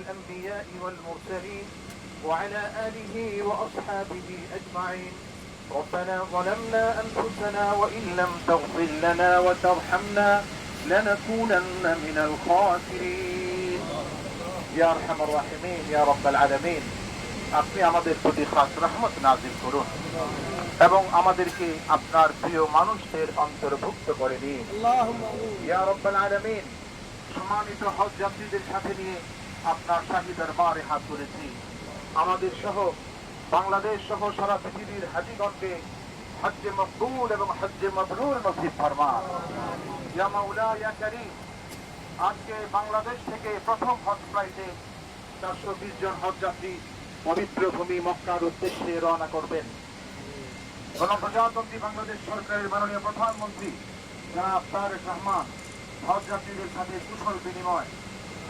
الأنبياء والمرسلين وعلى آله وأصحابه أجمعين. ربنا ظلمنا أنفسنا وإن لم تغفر لنا وترحمنا لنكونن من الخاسرين يا أرحم الراحمين يا رب العالمين. আপনি আমাদের প্রতি খাস রহমত নাযিল করুন এবং আমাদেরকে আপনার প্রিয় মানুষদের অন্তর্ভুক্ত করে দিন ইয়া রাব্বাল আলামিন। সম্মানিত হজ যাত্রীদের সাথে নিয়ে আপনার শাহী দরবারে হাত তুলেছি। আমাদের সহ বাংলাদেশ সহ সারা পৃথিবীর হাজীগণকে হজ্জে মকবুল এবং হজ্জে মাবরুর নসিব ফরমান ইয়া মাওলা ইয়া কারীম। আজকে বাংলাদেশ থেকে প্রথম হজ ফ্লাইটে 420 জন হজ যাত্রী পবিত্র ভূমি মক্কার উদ্দেশ্যে রওনা করবেন। গণপ্রজাতন্ত্রী বাংলাদেশ সরকারের মাননীয় প্রধানমন্ত্রী জনাব তারেক রহমান হজ যাত্রীদের সাথে কুশল বিনিময়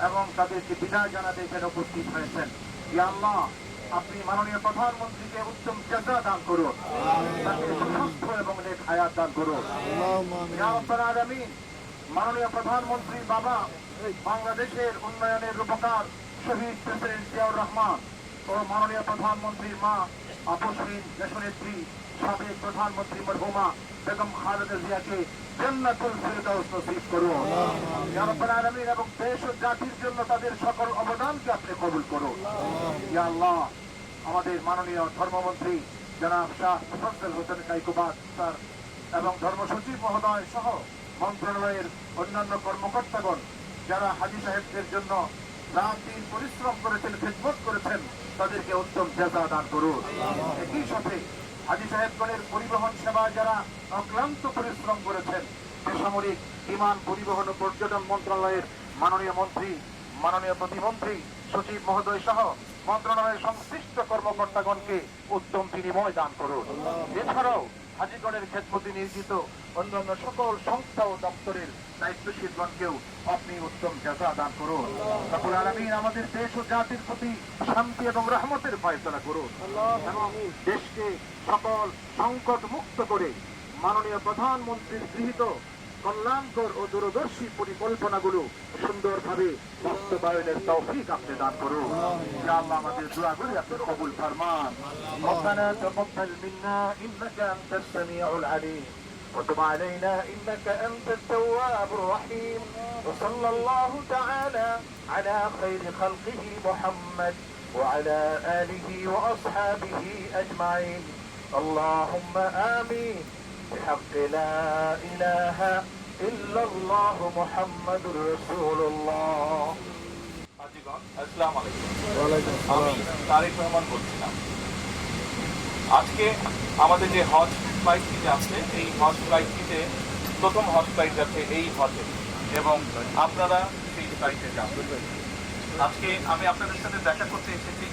এবং তাদেরকে বিদায় জানাতে এখানে উপস্থিত হয়েছেন। ইয়া আল্লাহ, আপনি মাননীয় প্রধানমন্ত্রীকে উত্তম জাযা দান করুন, তাকে সুস্থ এবং নেক হায়াত দান করুন ইয়া রাব্বাল আলামিন। মাননীয় প্রধানমন্ত্রী বাবা, বাংলাদেশের উন্নয়নের রূপকার শহীদ প্রেসিডেন্ট জিয়াউর রহমান ও মাননীয় প্রধানমন্ত্রীর মা আপসহীন দেশনেত্রী সাবেক প্রধানমন্ত্রী মরহুমা বেগম খালেদা জিয়াকে জান্নাতুল ফিরদাউস নসিব করুন ইয়া রাব্বাল আলামিন এবং দেশ ও জাতির জন্য তাদের সকল অবদানকে আপনি কবুল করুন ইয়া আল্লাহ। আমাদের মাননীয় ধর্মমন্ত্রী জনাব শাহ মুফাজ্জল হোসেন কাইকুবাদ স্যার এবং ধর্ম সচিব মহোদয় সহ মন্ত্রণালয়ের অন্যান্য কর্মকর্তাগণ যারা হাজী সাহেবদের জন্য রাত দিন পরিশ্রম করেছেন, খেদমত করেছেন, তাদেরকে উত্তম জাযা দান করুন। একই সাথে হাজী সাহেবগণের পরিবহন সেবা যারা অক্লান্ত পরিশ্রম করেছেন, বেসামরিক বিমান পরিবহন ও পর্যটন মন্ত্রণালয়ের মাননীয় মন্ত্রী, মাননীয় প্রতিমন্ত্রী, সচিব মহোদয় সহ মন্ত্রণালয়ের সংশ্লিষ্ট কর্মকর্তাগণকে উত্তম বিনিময় দান করুন। এছাড়াও হাজীগণের খেদমতে নিয়োজিত অন্যান্য সকল সংস্থা ও দপ্তরের দায়িত্বশীলগণকেও আপনি উত্তম জাযা দান করুন। রব্বুল আলামিন আমাদের দেশ ও জাতির প্রতি শান্তি এবং রহমতের ফয়সালা করুন এবং দেশকে সকল সংকট মুক্ত করে মাননীয় প্রধানমন্ত্রীর গৃহীত কল্যাণকর ও দূরদর্শী পরিকল্পনাগুলো সুন্দরভাবে বাস্তবায়নের তৌফিক আপনি দান করুন ইয়া আল্লাহ। আমাদের দোয়াগুলি আপনি কবুল ফরমান। ربنا تقبل منا إنك أنت السميع العليم وتب علينا إنك أنت التواب الرحيم وصلى الله تعالى على خير خلقه محمد وعلى آله وأصحابه أجمعين اللهم آمين بحق لا إله إلا الله محمد رسول الله। আসসালামু আলাইকুম। আমি তারেক রহমান বলছিলাম। আজকে আমাদের যে হজ ফ্লাইটটি যাচ্ছে, এই হজ ফ্লাইটটিতে প্রথম হজ ফ্লাইট যাচ্ছে এই হজে এবং আপনারা সেই ফ্লাইটে যাবেন। আজকে আমি আপনাদের সাথে দেখা করতে এসেছি,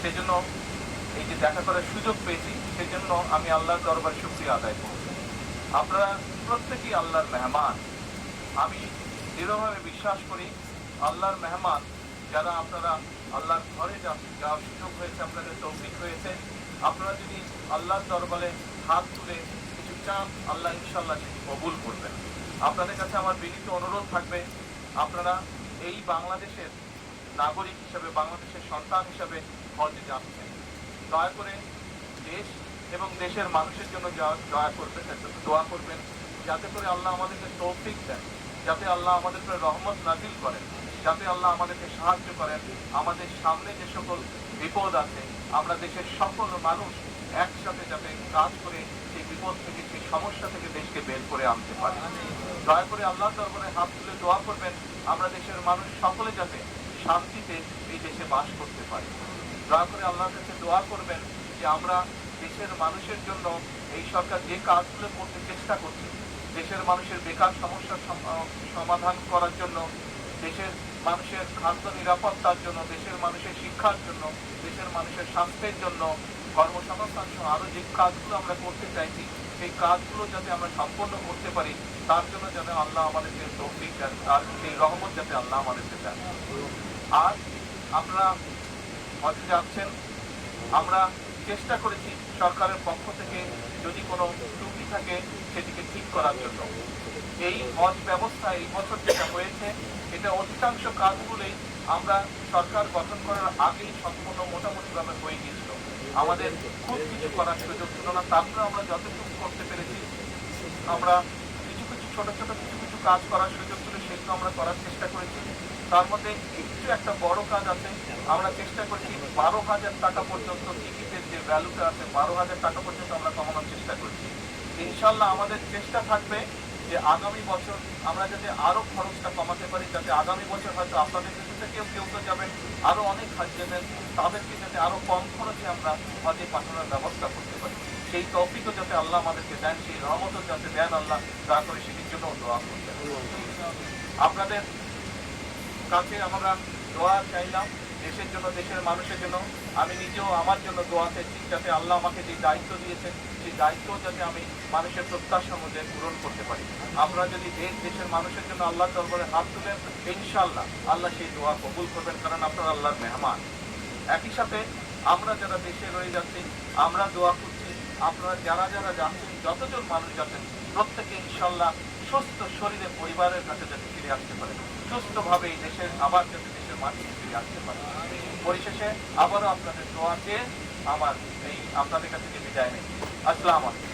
সেই জন্য এই যে দেখা করার সুযোগ পেয়েছি সেই জন্য আমি আল্লাহর দরবারে শুকরিয়া আদায় করব। আপনারা প্রত্যেকেই আল্লাহর মেহমান। আমি দৃঢ়ভাবে বিশ্বাস করি আল্লাহর মেহমান যারা আপনারা আল্লাহর ঘরে যাওয়ার সুযোগ হয়েছে, আপনাদের তৌফিক হয়েছে, আপনারা যদি আল্লাহর দরবারে হাত তুলে কিছু চান আল্লাহ ইনশাল্লাহ সেটি কবুল করবেন। আপনাদের কাছে আমার বিনীত অনুরোধ থাকবে, আপনারা এই বাংলাদেশের নাগরিক হিসাবে, বাংলাদেশের সন্তান হিসাবে হজে যাচ্ছেন, দয়া করে দেশ এবং দেশের মানুষের জন্য দয়া করবেন, দোয়া করবেন যাতে করে আল্লাহ আমাদেরকে তৌফিক দেন, যাতে আল্লাহ আমাদের উপরে রহমত নাজিল করেন, যাতে আল্লাহ আমাদেরকে সাহায্য করেন। আমাদের সামনে যে সকল বিপদ আছে আমরা দেশের সকল মানুষ একসাথে যাতে কাজ করে সেই বিপদ থেকে, সেই সমস্যা থেকে দেশকে বের করে আনতে পারি। দয়া করে আল্লাহ দরবারে হাত তুলে দোয়া করবেন আমরা দেশের মানুষ সকলে যাতে শান্তিতে এই দেশে বাস করতে পারি। দয়া করে আল্লাহর কাছে দোয়া করবেন যে আমরা দেশের মানুষের জন্য এই সরকার যে কাজগুলো করতে চেষ্টা করছে, দেশের মানুষের বেকার সমস্যার সমাধান করার জন্য, দেশের মানুষের খাদ্য নিরাপত্তার জন্য, দেশের মানুষের শিক্ষার জন্য, দেশের মানুষের স্বাস্থ্যের জন্য, কর্মসংস্থান সহ আরো যে কাজগুলো আমরা করতে চাইছি সেই কাজগুলো যাতে আমরা সম্পন্ন করতে পারি তার জন্য যেন আল্লাহ আমাদেরকে তৌফিক দেন, আর সেই রহমত যাতে আল্লাহ আমাদেরকে দেন। আর আপনারা হজে যাচ্ছেন, আমরা চেষ্টা করেছি সরকারের পক্ষ থেকে যদি কোনো ত্রুটি থাকে সেটিকে ঠিক করার জন্য। এই হজ ব্যবস্থা এই বছর যেটা হয়েছে এটা অধিকাংশ কাজগুলোই আমরা সরকার গঠন করার আগেই সম্পূর্ণ মোটামুটিভাবে হয়ে গিয়েছিল। আমাদের খুব কিছু করার সুযোগ ছিল না, তারপরে আমরা যতটুকু করতে পেরেছি, আমরা কিছু কিছু ছোট ছোট কিছু কিছু কাজ করার সুযোগ ছিল, সেগুলো আমরা করার চেষ্টা করেছি। তার মধ্যে একটু একটা বড় কাজ আছে, আমরা চেষ্টা করেছি 12,000 টাকা পর্যন্ত টিকিটের যে ভ্যালুটা আছে 12,000 টাকা পর্যন্ত আমরা কমানোর চেষ্টা করছি। ইনশাল্লাহ আমাদের চেষ্টা থাকবে যে আগামী বছর আমরা যাতে আরো খরচটা কমাতে পারি, যাতে আগামী বছর হয়তো আপনাদের কাছে থেকেও কেউ কেউ যাবেন, আরো অনেক হাজিদের তাদেরকে যাতে আরো কম খরচে আমরা হজে পাঠানোর ব্যবস্থা করতে পারি। সেই তৌফিকও যাতে আল্লাহ আমাদেরকে দেন, সেই রহমতও যাতে দেন আল্লাহ, দয়া করে সেটির জন্য দোয়া করতে। আপনাদের কাছে আমরা দোয়া চাইলাম দেশের জন্য, দেশের মানুষের জন্য। আমি নিজেও আমার জন্য দোয়া চাইছি, যাতে আল্লাহ আমাকে যে দায়িত্ব দিয়েছেন সেই দায়িত্ব যাতে আমি মানুষের প্রত্যাশা অনুযায়ী পূরণ করতে পারি। আপনারা যদি দেশের মানুষের জন্য আল্লাহ দরবারে হাত তুলেন, ইনশাআল্লাহ আল্লাহ সেই দোয়া কবুল করবেন, কারণ আপনারা আল্লাহর মেহমান। একই সাথে আমরা যারা দেশে রয়ে যাচ্ছি, আমরা দোয়া করছি আপনারা যারা যারা যাচ্ছেন, যতজন মানুষ যাচ্ছেন, প্রত্যেকে ইনশাআল্লাহ সুস্থ শরীরে পরিবারের কাছে যাতে ফিরে আসতে পারে, সুস্থভাবে এই দেশের আবার যাতে দেশের মাটিতে ফিরে আসতে পারে। পরিশেষে আবারও আপনাদের দোয়া চেয়ে আমার এই আপনাদের কাছে যে বিদায় নেই। আসসালামু আলাইকুম।